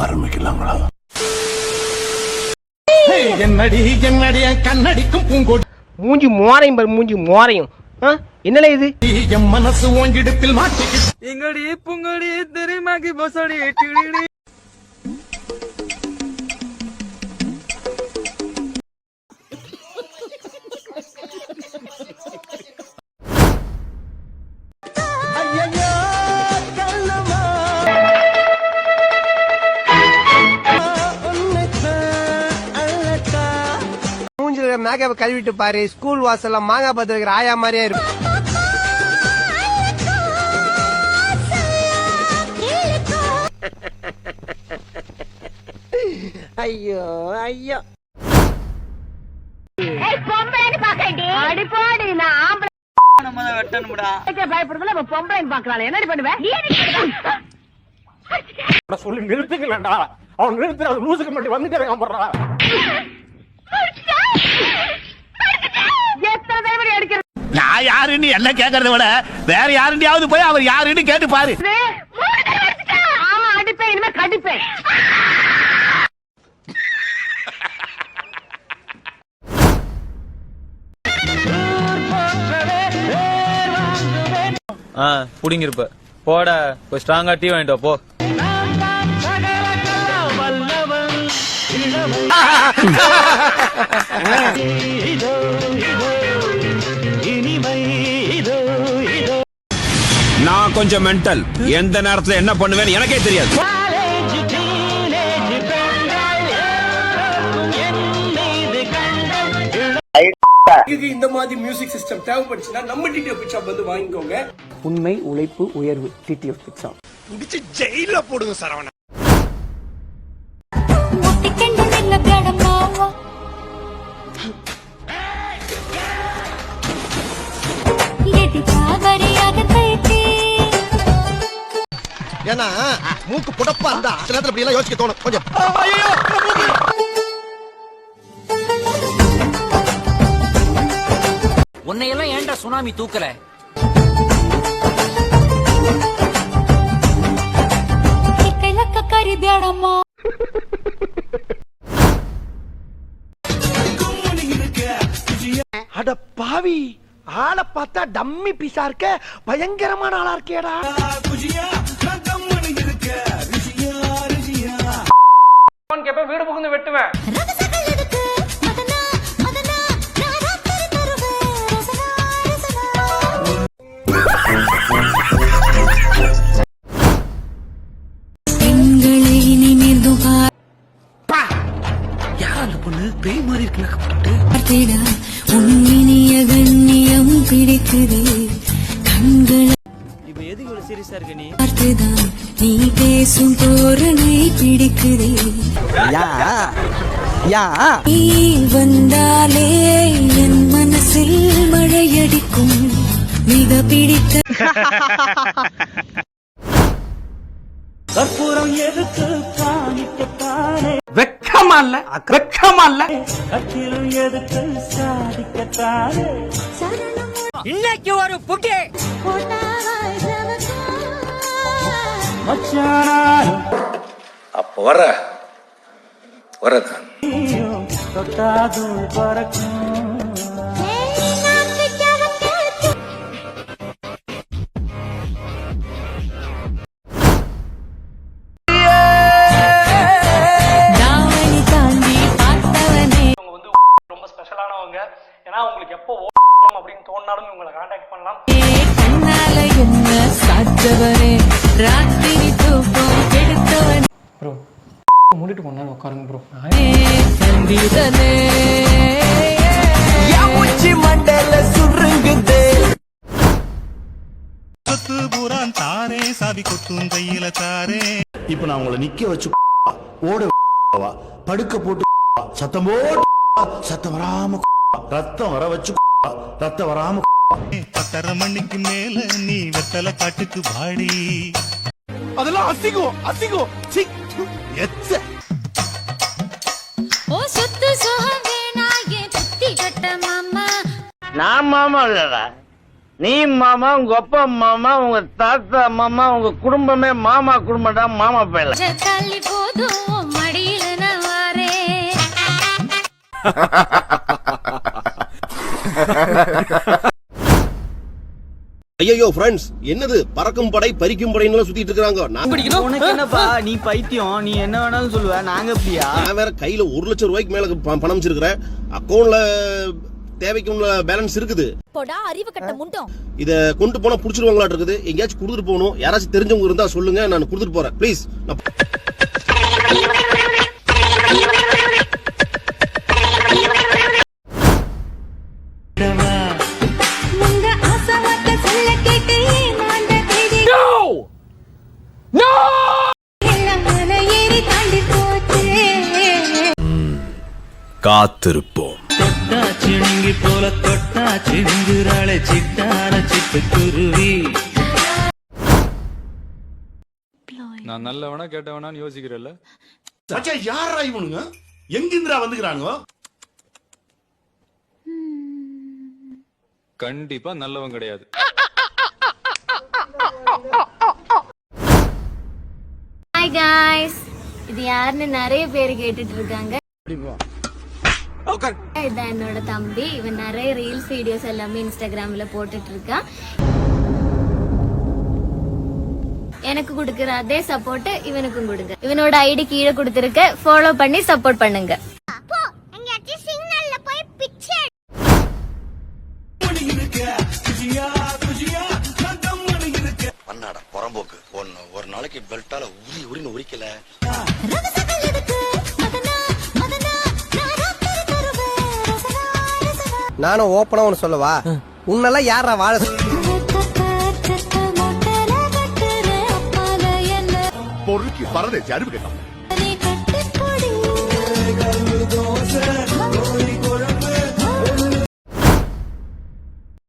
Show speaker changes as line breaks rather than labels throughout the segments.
ஆரம்பிக்கலாங்களா?
என்னடி கண்ணடிக்கும் பூங்கோடு
மூஞ்சி மோரையும் என்னல இது?
என் மனசு ஓங்கிடுப்பில் மாட்டிக்கிட்டு
எங்கடி பூங்கோடி தெரியுமாக்கி பசடி
மூஞ்சில மேக்கப் கழுவிட்டு பாரு, ஸ்கூல் வாசல்ல மாங்காய் பத்து வைக்கிற ஆயா மாதிரியே இருக்கும். ஐயோ ஐயோ
சொல்லி நிறுத்துக்கலடா. அவன் நிறுத்துற லூசுக்கு மட்டும் வந்துட்டே போடுறா. நான் யாருன்னு என்ன கேக்குறத விட வேற யாருண்டியாவது போய் அவர் யாருன்னு கேட்டு பாரு.
ஆமா அடிப்பேன், இனிமே கடிப்பேன்.
புடிங்கிருப்ப போட போய் ஸ்ட்ராங்கா டீ வாங்கிட்டு போ.
நான் கொஞ்சம் மென்டல். எந்த நேரத்துல என்ன பண்ணுவேன்னு எனக்கே தெரியாது.
இந்த மாதிரி மியூசிக் சிஸ்டம் தேவைப்படுச்சுன்னா நம்ம டிடிஎஃப் பிக் ஷாப் வந்து வாங்கிக்கோங்க.
உண்மை உழைப்பு உயர்வு டிடிஎஃப் பிக் ஷாப்.
முடிச்சு ஜெயில போடுங்க சரவணா.
ஏன்னா மூக்கு புடப்பா இருந்தா சில நேரத்துல இப்படி எல்லாம் யோசிக்க தோணும் கொஞ்சம்.
உன்னையெல்லாம் ஏன்டா சுனாமி தூக்கல?
அட பாவி, ஆளை பார்த்தா டம்மி பீஸா இருக்க, பயங்கரமான ஆளா இருக்கேடா.
வீடு புகுந்து வெட்டுவேன்.
யார் அந்த பொண்ணு? பேய் மாதிரி இருக்கு. உன்னிய கண்ணியம் பிடிக்குது கண்கள். இப்ப எதுக்கு இவ்வளவு சீரியஸா இருக்க நீ? நீ பேசும் தோரணை பிடிக்குது. நீ வந்தாலே என் மனசில் மழையடிக்கும் மிக பிடித்த கற்பூரம் எதுக்கு காணிக்கத்தானே.
வெக்கமா இல்ல
கத்திலும் எதுக்கு சாதிக்கத்தானே. இன்னைக்கு ஒரு புகே
அப்ப வரதான்
தொட்டாதும் பறக்கும்.
ஸ்பெஷலானவங்க. ஏன்னா உங்களுக்கு எப்போ அப்படின்னு தோணாலும் உங்களை கான்டாக்ட் பண்ணலாம். ப்ரோ மூடிட்டு போனா உட்காருங்க ப்ரோ.
மண்டல சுருங்குதே
தாரே சாவி கொத்தும் கையில தாரே.
இப்ப நான் உங்களை நிக்க வச்சு ஓட படுக்க போட்டு சத்தம் போட்டு சத்தம் வராம ரத்தம் வர வச்சு ரத்தம் வராம
10:30 மணிக்கு மேல நீ வெத்தலை காட்டுக்கு வாடி.
அதெல்லாம் அசிங்கம்.
நான் மாமா இல்லடா, நீ மாமா, உங்க அப்பா மாமா, உங்க தாத்தா மாமா, உங்க குடும்பமே மாமா குடும்பம்டா. மாமா பேல
போதும் மடியில நான் வாரேன்.
ஐயோ ஃப்ரெண்ட்ஸ், என்னது பறக்கும் படை பறிக்கும் படைன்னு சுத்திட்டு இருக்காங்க.
உனக்கு என்னப்பா, நீ பைத்தியம், நீ என்ன வேணாலும் சொல்லுவ, நாங்க அப்படியா?
நான் வேற கையில 1 லட்சம் ரூபாய்க்கு மேல பணம் வச்சிருக்கிறேன். அக்கௌண்ட்ல தேவைக்கு உள்ள பேலன்ஸ் இருக்குது.
போடா அறிவு கட்ட முண்டம்.
இத கொண்டு போனா புடிச்சிருவாங்களாட்டு இருக்குது. எங்கேயாச்சும் கொடுத்துட்டு போகணும். யாராச்சும் தெரிஞ்சவங்க இருந்தா சொல்லுங்க, நான் கொடுத்துட்டு போறேன் ப்ளீஸ்.
காத்திருப்போம்.
தொட்டா சிணுங்கி போல தொட்டா சிணுங்குறாளே சிட்டான சிட்டுக்குருவி.
நான் நல்லவனா கேட்டவனான்னு யோசிக்கிறல்ல.
மச்சான் யாரா இவனுங்க? எங்கிந்திரா வந்துக்கிறானுங்க?
கண்டிப்பா நல்லவன் கிடையாது.
ஹாய் காய்ஸ், இது யாருன்னு நிறைய பேர் கேட்டுட்டு இருக்காங்க. இதான் என்னோட தம்பி. இவன் நிறைய ரீல்ஸ் வீடியோஸ் எல்லாமே இன்ஸ்டாகிராம்ல போட்டுட்டு இருக்கான். எனக்கு கொடுக்கிற அதே சப்போர்ட் இவனுக்கும் கொடுங்க. இவனோட ஐடி கீழே கொடுத்திருக்க, ஃபாலோ பண்ணி சப்போர்ட் பண்ணுங்க.
பண்ணாடா புறம்போக்கு. ஒரு நாளைக்கு பெல்ட்டால உரின்னு உரிக்கல.
நானும் ஓப்பனா ஒன்னு சொல்லவா, உன்னெல்லாம் யாரா வாழ
பொறுக்கி பரதேசி அறிவு கேட்டான்.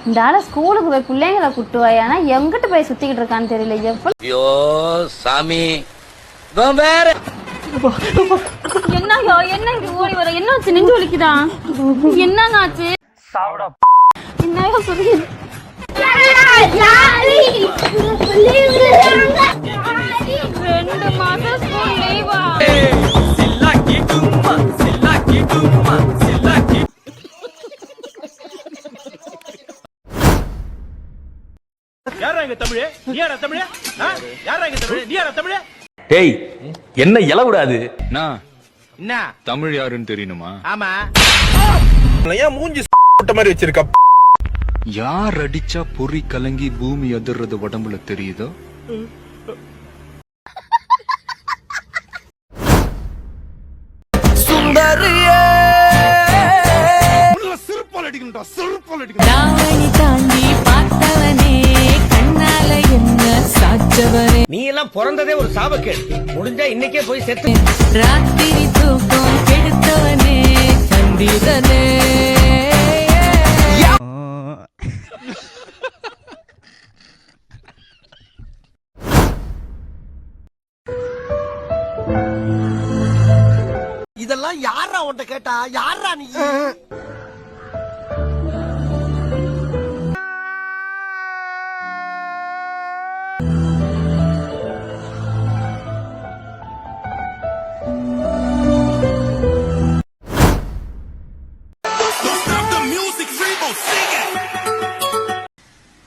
இந்த ஆள ஸ்கூலுக்கு போய் பிள்ளைங்களை கூட்டுவாய், ஆனா எங்கிட்ட போய் சுத்திக்கிட்டு இருக்கான்னு தெரியல. எவ்வளவு
ஐயோ சாமி, வேற
என்னயோ என்ன இங்க ஓடி வர, என்னாச்சு? நெஞ்சு வலிக்குதான்? என்னங்க ஆச்சு? என்னயோ சொல்லி 2 மாசம் ஸ்கூல் லீவா?
யாரா இங்க தமிழ்? நீ யாரா தமிழ்? யாரா இங்க தமிழ்? நீ யாரா தமிழ்?
டேய், என்ன இல விடாது?
என்ன
தமிழ் யாருன்னு தெரியணுமா?
ஆமா.
ஏன் மூஞ்சி மாதிரி வச்சிருக்க?
யார் அடிச்சா பொறி கலங்கி பூமி அதிர்றது உடம்புல தெரியுதோ
தாண்டி பார்த்தவனே, கண்ணால என்ன சாச்சவனே.
நீ எல்லாம் பிறந்ததே ஒரு சாபக்கேடு. முடிஞ்சா இன்னைக்கே போய் செத்து.
ராத்திரி தூக்கம் கெடுத்தவனே, சந்திரனே.
இதெல்லாம் யாரா உன்கிட்ட கேட்டா? யாரா நீ?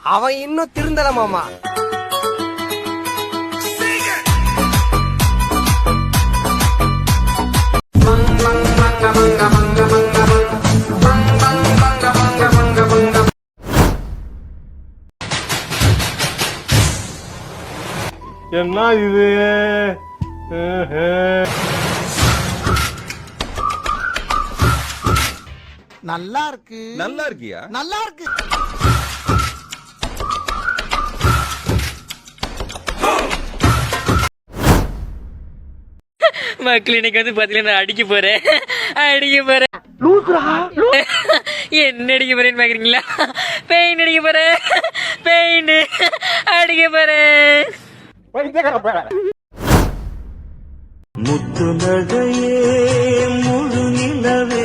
அவன் இன்னும் திருந்தல மாமா.
என்ன இது?
நல்லா இருக்கு.
நல்லா இருக்கியா?
நல்லா இருக்கு.
கிளினிக் வந்து பாத்தீங்கன்னா அடிக்க போறேன். என்ன அடிக்க போறேன்னு பாக்குறீங்களா? பெயின் அடிக்க போறேன். பெயின் அடிக்க போறேன். முத்து நகையே முழு நிலவே,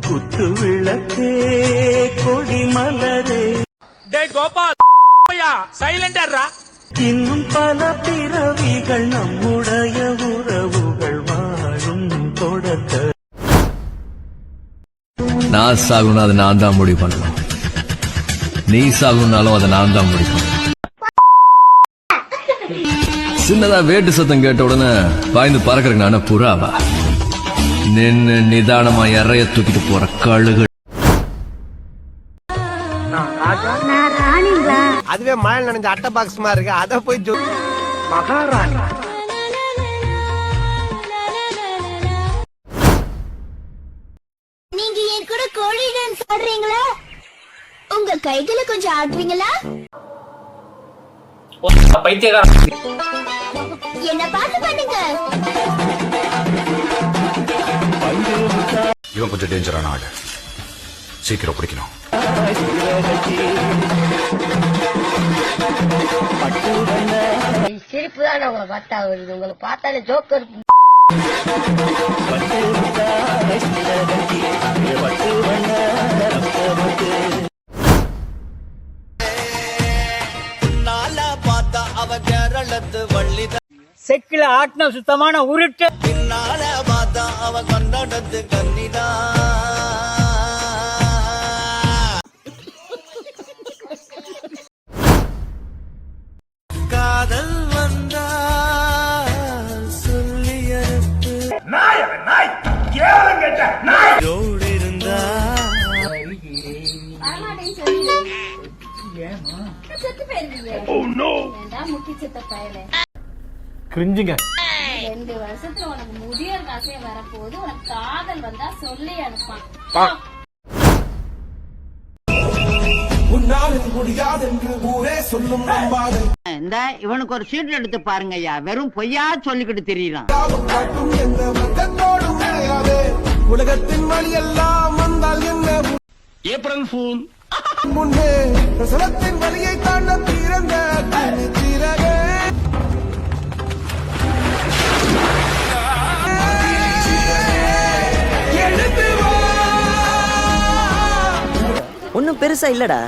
குத்து விளக்கே கொடி மலரே.
டேய் கோபால், சைலண்டா
இன்னும் பல பிறவிகள் நம்முடைய உறவுகள் வாழும் தொடக்க
நான் சாகுனா அதை நான் தான் முடிவு பண்ணணும். நீ சாகுனாலும் அதை நான் தான் முடிவு பண்ணணும். சின்னதா வேட்டு சத்தம் கேட்ட உடனே பாய்ந்து பறக்கிறேன். நானே புறாவா? நின்னு நிதானமா இறைய தூக்கிட்டு போற கழுகு.
அதுவே மழை நனைஞ்ச அட்டை பாக்ஸ் மாதிரி இருக்கு. அத போய் மகாராணி
நீங்க என் கூட கோழி டான்ஸ் ஆடுறீங்களா? உங்க கைகளை கொஞ்சம் ஆடுறீங்களா? என்ன பார்த்து பண்ணுங்க.
இவன் கொஞ்சம் டேஞ்சரான ஆளு, சீக்கிரம் பிடிக்கணும்.
சிரிப்பு தான் உங்களை பார்த்தா வருது. உங்களை பார்த்தாலே ஜோக்கர்.
செக்கில ஆட்டின சுத்தமான உருட்டு.
காதல் வந்தா சொல்லி ஜோடி இருந்தா
கிரிஞ்சுங்க.
2 வருஷத்துல உனக்கு முதியோர் காசே வரப்போது. உனக்கு காதல் வந்தா சொல்லி அனுப்பான்.
இந்த இவனுக்கு ஒரு சீட் எடுத்து பாருங்க ஐயா. வெறும் பொய்யா சொல்லிக்கிட்டு தெரியலாம்.
உலகத்தின் வழி எல்லாம் வந்தால் என்ன
ஏப்ரல் ஃபூல்.
முன்னே பிரசலத்தின் வழியை தாண்ட பிறந்த தீரகே.
ஒன்னும் பெருசா இல்லடா.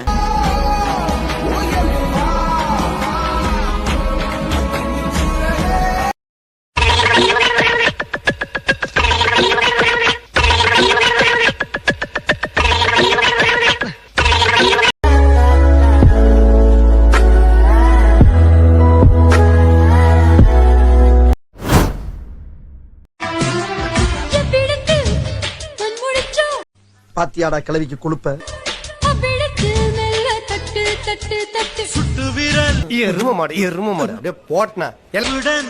பாத்தியாடா கிளவிக்கு கொழுப்ப.
சுட்டு விரல்
எரும மாடு அப்படியே போட்டனா
எல்லுடன்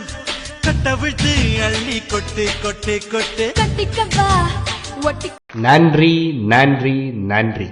கட்டவிழ்த்து அள்ளி கொட்டு கொட்டு கொட்டு.
நன்றி நன்றி நன்றி.